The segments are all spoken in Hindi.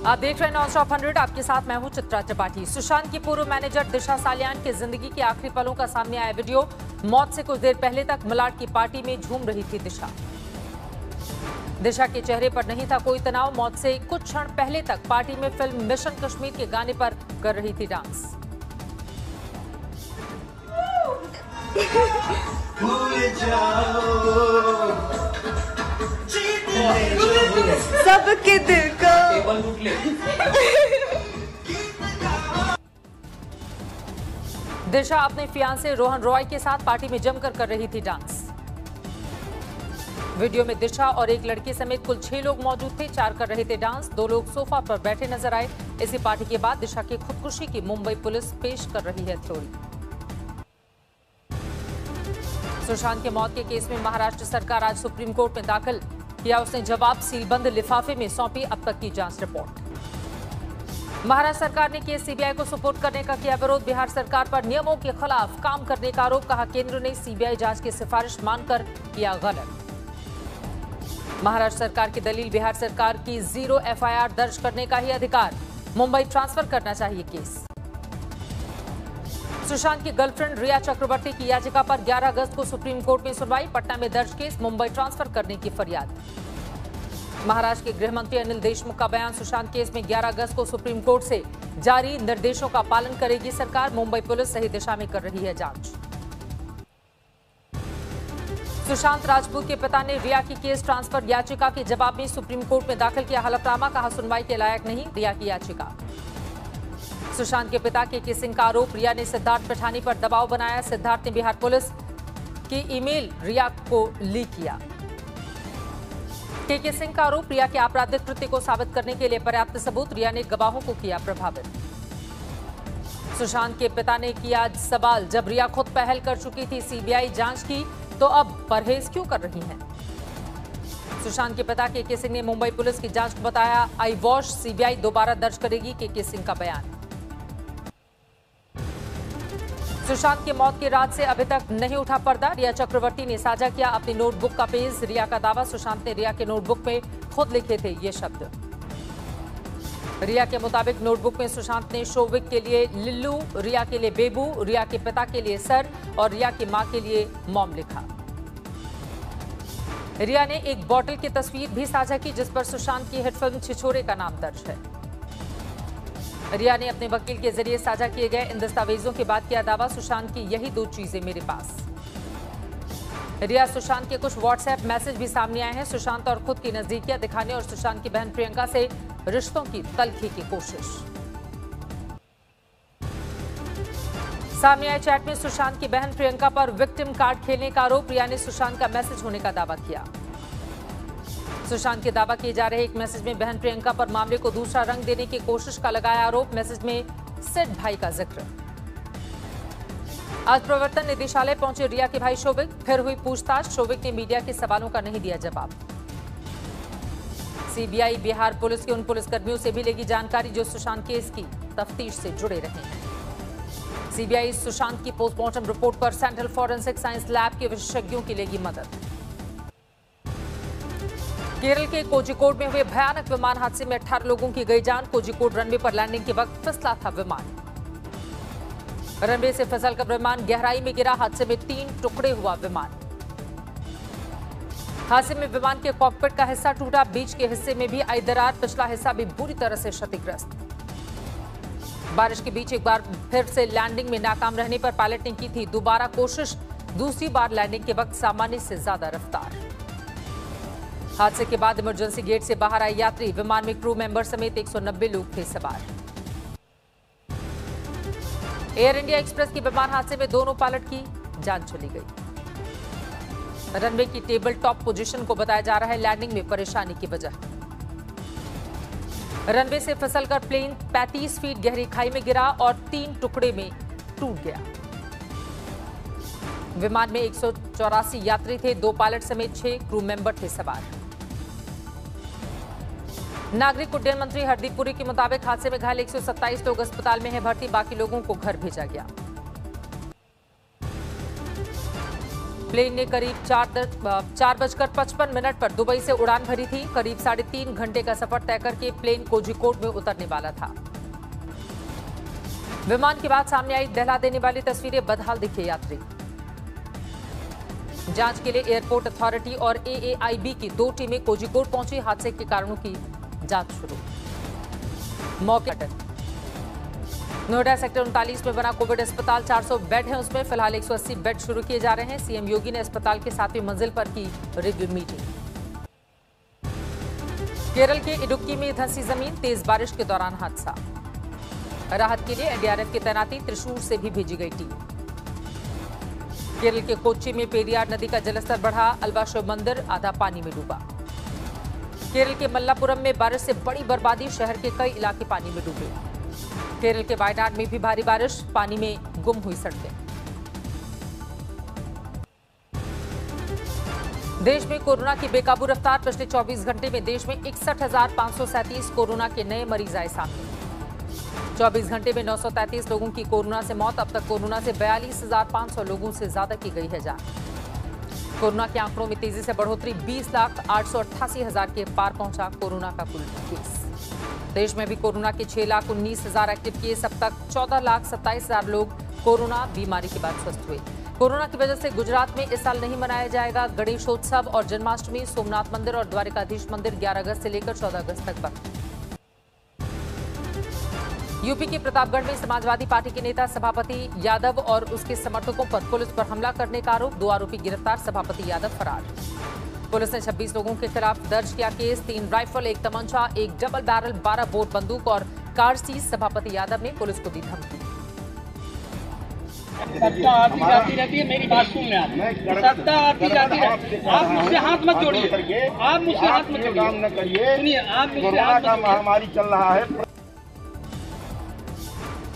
आप देख रहे हैं नॉन स्टॉप 100। आपके साथ मैं हूं चित्रा त्रिपाठी। सुशांत की पूर्व मैनेजर दिशा सालियान की जिंदगी के आखिरी पलों का सामने आया वीडियो। मौत से कुछ देर पहले तक मलाड की पार्टी में झूम रही थी दिशा के चेहरे पर नहीं था कोई तनाव। मौत से कुछ क्षण पहले तक पार्टी में फिल्म मिशन कश्मीर के गाने पर कर रही थी डांस। सबके दिल को दिशा अपने फियांसे रोहन रॉय के साथ पार्टी में जमकर कर रही थी डांस। वीडियो में दिशा और एक लड़के समेत कुल 6 लोग मौजूद थे। 4 कर रहे थे डांस। 2 लोग सोफा पर बैठे नजर आए। इसी पार्टी के बाद दिशा की खुदकुशी की मुंबई पुलिस पेश कर रही है थ्योरी। सुशांत के मौत के केस में महाराष्ट्र सरकार आज सुप्रीम कोर्ट में दाखिल किया। उसने जवाब सीलबंद लिफाफे में सौंपी अब तक की जांच रिपोर्ट। महाराष्ट्र सरकार ने केस सीबीआई को सुपुर्द करने का किया विरोध। बिहार सरकार पर नियमों के खिलाफ काम करने का आरोप। कहा केंद्र ने सीबीआई जांच की सिफारिश मानकर किया गलत। महाराष्ट्र सरकार की दलील बिहार सरकार की 0 एफआईआर दर्ज करने का ही अधिकार। मुंबई ट्रांसफर करना चाहिए केस। सुशांत की गर्लफ्रेंड रिया चक्रवर्ती की याचिका पर 11 अगस्त को सुप्रीम कोर्ट में सुनवाई। पटना में दर्ज केस। मुंबई ट्रांसफर करने की फरियाद। महाराष्ट्र के गृह मंत्री अनिल देशमुख का बयान। सुशांत केस में 11 अगस्त को सुप्रीम कोर्ट से जारी निर्देशों का पालन करेगी सरकार। मुंबई पुलिस सही दिशा में कर रही है जांच। सुशांत राजपूत के पिता ने रिया की केस ट्रांसफर याचिका के जवाब में सुप्रीम कोर्ट में दाखिल किया हलफनामा। कहा सुनवाई के लायक नहीं रिया की याचिका। सुशांत के पिता के किसिंग का आरोप। रिया ने सिद्धार्थ पिठानी पर दबाव बनाया। सिद्धार्थ ने बिहार पुलिस की ईमेल रिया को लीक किया। के सिंह का आरोप। रिया के आपराधिक कृत्य को साबित करने के लिए पर्याप्त सबूत। रिया ने गवाहों को किया प्रभावित। सुशांत के पिता ने किया सवाल। जब रिया खुद पहल कर चुकी थी सीबीआई जांच की तो अब परहेज क्यों कर रही हैं? सुशांत के पिता के सिंह ने मुंबई पुलिस की जांच को बताया आई वॉश। सीबीआई दोबारा दर्ज करेगी के सिंह का बयान। सुशांत की मौत की रात से अभी तक नहीं उठा पर्दा। रिया चक्रवर्ती ने साझा किया अपनी नोटबुक का पेज। रिया का दावा। सुशांत ने रिया के नोटबुक में खुद लिखे थे ये शब्द। रिया के मुताबिक नोटबुक में सुशांत ने शोविक के लिए लिल्लू, रिया के लिए बेबू, रिया के पिता के लिए सर और रिया की मां के लिए मॉम लिखा। रिया ने एक बॉटल की तस्वीर भी साझा की जिस पर सुशांत की हिट फिल्म छिछोरे का नाम दर्ज है। रिया ने अपने वकील के जरिए साझा किए गए इन दस्तावेजों के बाद किया दावा सुशांत की यही 2 चीजें मेरे पास। रिया सुशांत के कुछ व्हाट्सएप मैसेज भी सामने आए हैं। सुशांत और खुद की नजदीकियां दिखाने और सुशांत की बहन प्रियंका से रिश्तों की तलखी की कोशिश। सामने आए चैट में सुशांत की बहन प्रियंका पर विक्टिम कार्ड खेलने का आरोप। रिया ने सुशांत का मैसेज होने का दावा किया। सुशांत के दावा किए जा रहे एक मैसेज में बहन प्रियंका पर मामले को दूसरा रंग देने की कोशिश का लगाया आरोप। मैसेज में सिड भाई का जिक्र। आज प्रवर्तन निदेशालय पहुंचे रिया के भाई शोविक। फिर हुई पूछताछ। शोविक ने मीडिया के सवालों का नहीं दिया जवाब। सीबीआई बिहार पुलिस के उन पुलिसकर्मियों से भी लेगी जानकारी जो सुशांत केस की तफ्तीश से जुड़े रहे हैं। सीबीआई सुशांत की पोस्टमार्टम रिपोर्ट पर सेंट्रल फॉरेंसिक साइंस लैब के विशेषज्ञों की लेगी मदद। केरल के कोझिकोड में हुए भयानक विमान हादसे में 18 लोगों की गई जान। कोझिकोड रनवे पर लैंडिंग के वक्त फिसला था विमान। रनवे से फिसलकर विमान गहराई में गिरा। हादसे में 3 टुकड़े हुआ विमान। हादसे में विमान के कॉकपिट का हिस्सा टूटा। बीच के हिस्से में भी आई दरार। पिछला हिस्सा भी बुरी तरह से क्षतिग्रस्त। बारिश के बीच एक बार फिर से लैंडिंग में नाकाम रहने पर पायलट ने की थी दोबारा कोशिश। दूसरी बार लैंडिंग के वक्त सामान्य से ज्यादा रफ्तार। हादसे के बाद इमरजेंसी गेट से बाहर आए यात्री। विमान में क्रू मेंबर समेत 190 लोग थे सवार। एयर इंडिया एक्सप्रेस की विमान हादसे में दोनों पायलट की जान चली गई। रनवे की टेबल टॉप पोजीशन को बताया जा रहा है लैंडिंग में परेशानी की वजह। रनवे से फिसलकर प्लेन 35 फीट गहरी खाई में गिरा और 3 टुकड़े में टूट गया। विमान में 184 यात्री थे। 2 पायलट समेत 6 क्रू मेंबर थे सवार। नागरिक उड्डयन मंत्री हरदीप पुरी के मुताबिक हादसे में घायल 127 लोग अस्पताल में हैं भर्ती। बाकी लोगों को घर भेजा गया। प्लेन ने करीब 4:55 पर दुबई से उड़ान भरी थी। करीब 3.5 घंटे का सफर तय करके प्लेन कोझिकोड में उतरने वाला था। विमान के बाद सामने आई दहला देने वाली तस्वीरें, बदहाल दिखे यात्री। जांच के लिए एयरपोर्ट अथॉरिटी और AAIB की 2 टीमें कोझिकोड पहुंची। हादसे के कारणों की जांच शुरू। मौके पर नोएडा सेक्टर 39 में बना कोविड अस्पताल, 400 बेड हैं उसमें। फिलहाल 180 बेड शुरू किए जा रहे हैं। सीएम योगी ने अस्पताल के 7वीं मंजिल पर की रिव्यू मीटिंग। केरल के इडुक्की में धंसी जमीन, तेज बारिश के दौरान हादसा। राहत के लिए एनडीआरएफ की तैनाती, त्रिशूर से भी भेजी गई टीम। केरल के कोच्चि में पेरियार नदी का जलस्तर बढ़ा, अल्वा शिव मंदिर आधा पानी में डूबा। केरल के मल्लापुरम में बारिश से बड़ी बर्बादी, शहर के कई इलाके पानी में डूबे। केरल के वायनाड में भी भारी बारिश, पानी में गुम हुई सड़कें। देश में कोरोना की बेकाबू रफ्तार, पिछले 24 घंटे में देश में 61,537 कोरोना के नए मरीज आए सामने। 24 घंटे में 933 लोगों की कोरोना से मौत। अब तक कोरोना से 42,500 लोगों से ज्यादा की गई है जांच। कोरोना के आंकड़ों में तेजी से बढ़ोतरी, 20,888,000 के पार पहुंचा कोरोना का कुल केस। देश में भी कोरोना के 6,19,000 एक्टिव केस। अब तक 14,27,000 लोग कोरोना बीमारी के बाद स्वस्थ हुए। कोरोना की वजह से गुजरात में इस साल नहीं मनाया जाएगा गणेशोत्सव और जन्माष्टमी। सोमनाथ मंदिर और द्वारिकाधीश मंदिर 11 अगस्त से लेकर 14 अगस्त तक बंद। यूपी के प्रतापगढ़ में समाजवादी पार्टी के नेता सभापति यादव और उसके समर्थकों पर पुलिस पर हमला करने का आरोप, 2 आरोपी गिरफ्तार, सभापति यादव फरार। पुलिस ने 26 लोगों के खिलाफ दर्ज किया case, 3 rifle, 1 तमंचा, 1 double barrel, 12 bore बंदूक और कार सीज। सभापति यादव ने पुलिस को दी धमकी। सत्ता आती जाती रहती है, मेरी बात सुन आप। सत्ता आती जाती रहती है, आप मुझसे हाथ मत जोड़िए, आप मुझसे हाथ मत जोड़िए, काम न करिए। सुनिए, आप मुझसे हाथ मत, महामारी चल रहा है।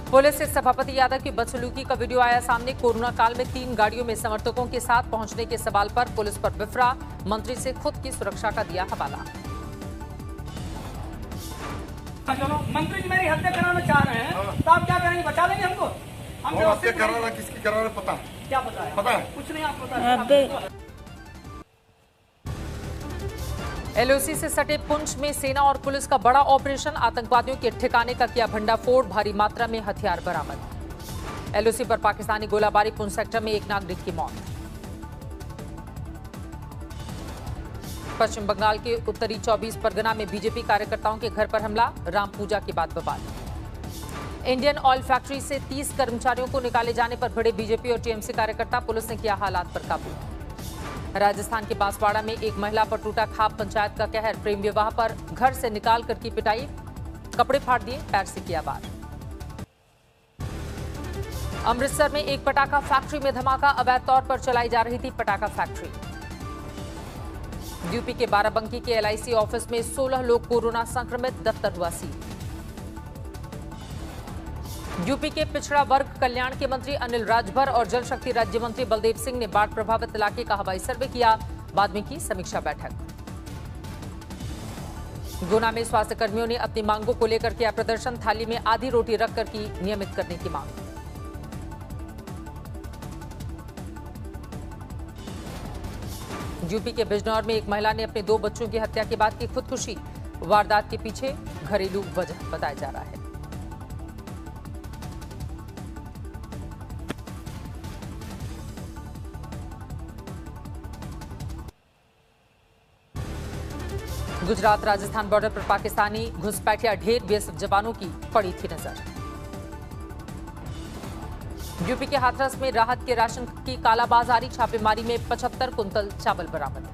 पुलिस से सभापति यादव की बदसलूकी का वीडियो आया सामने। कोरोना काल में 3 गाड़ियों में समर्थकों के साथ पहुंचने के सवाल पर पुलिस पर बिफरा, मंत्री से खुद की सुरक्षा का दिया हवाला। चलो, मंत्री जी मेरी हत्या कराना चाह रहे हैं, तो आप क्या करेंगे? बचा लेंगे हमको? हम हत्या कराना किसकी कराना पता है? क्या पता है? पता है कुछ नहीं, आप पता है। एलओसी से सटे पुंछ में सेना और पुलिस का बड़ा ऑपरेशन, आतंकवादियों के ठिकाने का किया भंडाफोड़, भारी मात्रा में हथियार बरामद। एलओसी पर पाकिस्तानी गोलाबारी, पुंछ सेक्टर में 1 नागरिक की मौत। पश्चिम बंगाल के उत्तरी 24 परगना में बीजेपी कार्यकर्ताओं के घर पर हमला, राम पूजा के बाद बवाल। इंडियन ऑयल फैक्ट्री से 30 कर्मचारियों को निकाले जाने पर भिड़े बीजेपी और टीएमसी कार्यकर्ता, पुलिस ने किया हालात पर काबू। राजस्थान के बांसवाड़ा में एक महिला पर टूटा खाप, पंचायत का कहर, प्रेम विवाह पर घर से निकाल कर की पिटाई, कपड़े फाड़ दिए, पैर से किया वार। अमृतसर में एक पटाखा फैक्ट्री में धमाका, अवैध तौर पर चलाई जा रही थी पटाखा फैक्ट्री। यूपी के बाराबंकी के LIC ऑफिस में 16 लोग कोरोना संक्रमित, दफ्तर हुआ सील। यूपी के पिछड़ा वर्ग कल्याण के मंत्री अनिल राजभर और जल शक्ति राज्य मंत्री बलदेव सिंह ने बाढ़ प्रभावित इलाके का हवाई सर्वे किया, बाद में की समीक्षा बैठक। गुना में स्वास्थ्य कर्मियों ने अपनी मांगों को लेकर किया प्रदर्शन, थाली में आधी रोटी रखकर की नियमित करने की मांग। यूपी के बिजनौर में एक महिला ने अपने 2 बच्चों की हत्या के बाद की खुदकुशी, वारदात के पीछे घरेलू वजह बताया जा रहा है। गुजरात राजस्थान बॉर्डर पर पाकिस्तानी घुसपैठिया ढेर, बीएसएफ जवानों की पड़ी थी नजर। यूपी के हाथरस में राहत के राशन की कालाबाजारी, छापेमारी में 75 कुंतल चावल बरामद।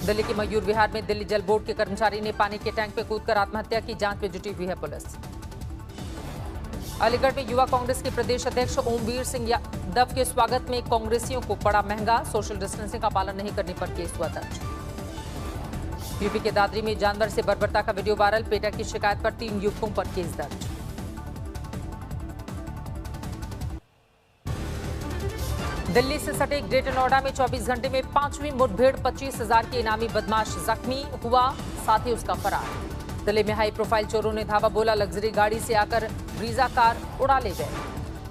दिल्ली के मयूर विहार में दिल्ली जल बोर्ड के कर्मचारी ने पानी के टैंक में कूदकर आत्महत्या की, जांच में जुटी हुई है पुलिस। अलीगढ़ में युवा कांग्रेस के प्रदेश अध्यक्ष ओमवीर सिंह यादव के स्वागत में कांग्रेसियों को पड़ा महंगा, सोशल डिस्टेंसिंग का पालन नहीं करने पर केस हुआ दर्ज। यूपी के दादरी में जानवर से बर्बरता का वीडियो वायरल, पेटा की शिकायत पर 3 युवकों पर केस दर्ज। दिल्ली से सटे ग्रेटर नोएडा में 24 घंटे में 5वीं मुठभेड़, 25,000 के इनामी बदमाश जख्मी हुआ, साथ ही उसका फरार। दिल्ली में हाई प्रोफाइल चोरों ने धावा बोला, लग्जरी गाड़ी से आकर ब्रीजा कार उड़ा ले गए।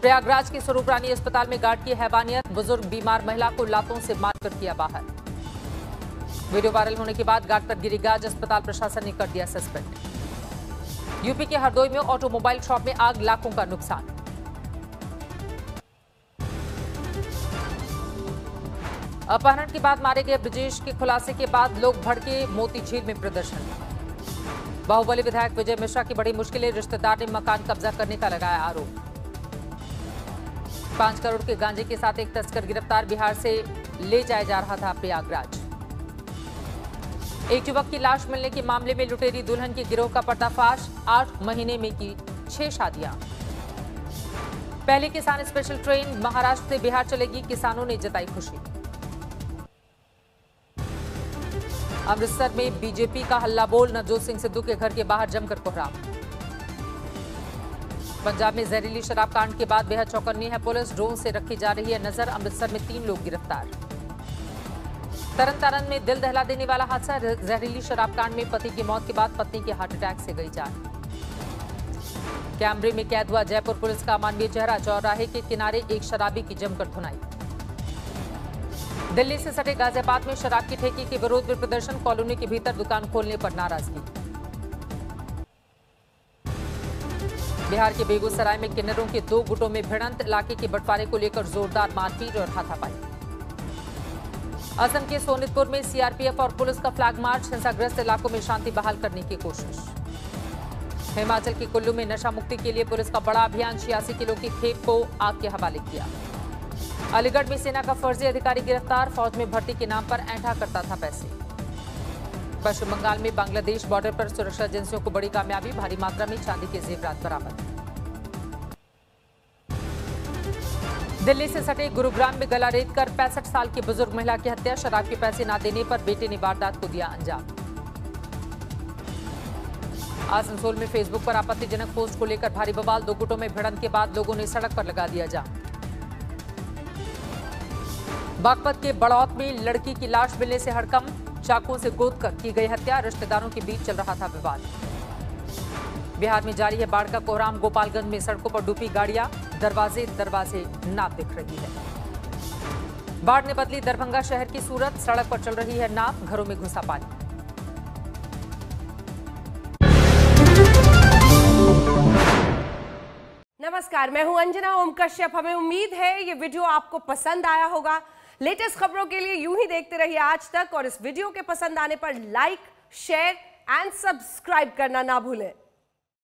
प्रयागराज के स्वरूप रानी अस्पताल में गार्ड की हैवानियत, बुजुर्ग बीमार महिला को लातों से मारकर किया बाहर। वीडियो वायरल होने के बाद गार्ड पर गिरी गाज, अस्पताल प्रशासन ने कर दिया सस्पेंड। यूपी के हरदोई में ऑटोमोबाइल शॉप में आग, लाखों का नुकसान। अपहरण के बाद मारे गए ब्रजेश के खुलासे के बाद लोग भड़के, मोती झील में प्रदर्शन। बाहुबली विधायक विजय मिश्रा की बड़ी मुश्किलें, रिश्तेदार ने मकान कब्जा करने का लगाया आरोप। 5 करोड़ के गांजे के साथ एक तस्कर गिरफ्तार, बिहार से ले जाया जा रहा था प्रयागराज। एक युवक की लाश मिलने के मामले में लुटेरी दुल्हन के गिरोह का पर्दाफाश, 8 महीने में की 6 शादियां। पहली किसान स्पेशल ट्रेन महाराष्ट्र से बिहार चलेगी, किसानों ने जताई खुशी। अमृतसर में बीजेपी का हल्ला बोल, नवजोत सिंह सिद्धू के घर के बाहर जमकर कोहराम। पंजाब में जहरीली शराब कांड के बाद बेहद चौकन्नी है पुलिस, ड्रोन से रखी जा रही है नजर। अमृतसर में 3 लोग गिरफ्तार। तरन में दिल दहला देने वाला हादसा, जहरीली शराब कांड में पति की मौत के बाद पत्नी के हार्ट अटैक से गई जान। कैमरे में कैद हुआ जयपुर पुलिस का अमानवीय चेहरा, चौराहे के किनारे एक शराबी की जमकर धुनाई। दिल्ली से सटे गाजियाबाद में शराब की ठेके के विरोध में प्रदर्शन, कॉलोनी के भीतर दुकान खोलने पर नाराजगी। बिहार के बेगूसराय में किन्नरों के 2 गुटों में भिड़ंत, इलाके के बंटवारे को लेकर जोरदार मारपीट और हाथापाई। असम के सोनितपुर में सीआरपीएफ और पुलिस का फ्लैग मार्च, हिंसाग्रस्त इलाकों में शांति बहाल करने की कोशिश। हिमाचल के कुल्लू में नशा मुक्ति के लिए पुलिस का बड़ा अभियान, 86 किलो की खेप को आग के हवाले किया। अलीगढ़ में सेना का फर्जी अधिकारी गिरफ्तार, फौज में भर्ती के नाम पर ऐंठा करता था पैसे। पश्चिम बंगाल में बांग्लादेश बॉर्डर पर सुरक्षा एजेंसियों को बड़ी कामयाबी, भारी मात्रा में चांदी के जेवरात बरामद। दिल्ली से सटे गुरुग्राम में गला रेत कर 65 साल की बुजुर्ग महिला की हत्या, शराब के पैसे न देने पर बेटे ने वारदात को दिया अंजाम। आसनसोल में फेसबुक पर आपत्तिजनक पोस्ट को लेकर भारी बवाल, 2 गुटों में भिड़ंत के बाद लोगों ने सड़क पर लगा दिया जाम। बागपत के बड़ौत में लड़की की लाश मिलने से हड़कंप, चाकू से गोदकर की गई हत्या, रिश्तेदारों के बीच चल रहा था विवाद। बिहार में जारी है बाढ़ का कोहराम, गोपालगंज में सड़कों पर डूबी गाड़ियां, दरवाजे नाव दिख रही है। बाढ़ ने बदली दरभंगा शहर की सूरत, सड़क पर चल रही है नाव, घरों में घुसा पानी। नमस्कार, मैं हूं अंजना ओम कश्यप। हमें उम्मीद है ये वीडियो आपको पसंद आया होगा। लेटेस्ट खबरों के लिए यूं ही देखते रहिए आज तक, और इस वीडियो के पसंद आने पर लाइक, शेयर एंड सब्सक्राइब करना ना भूलें।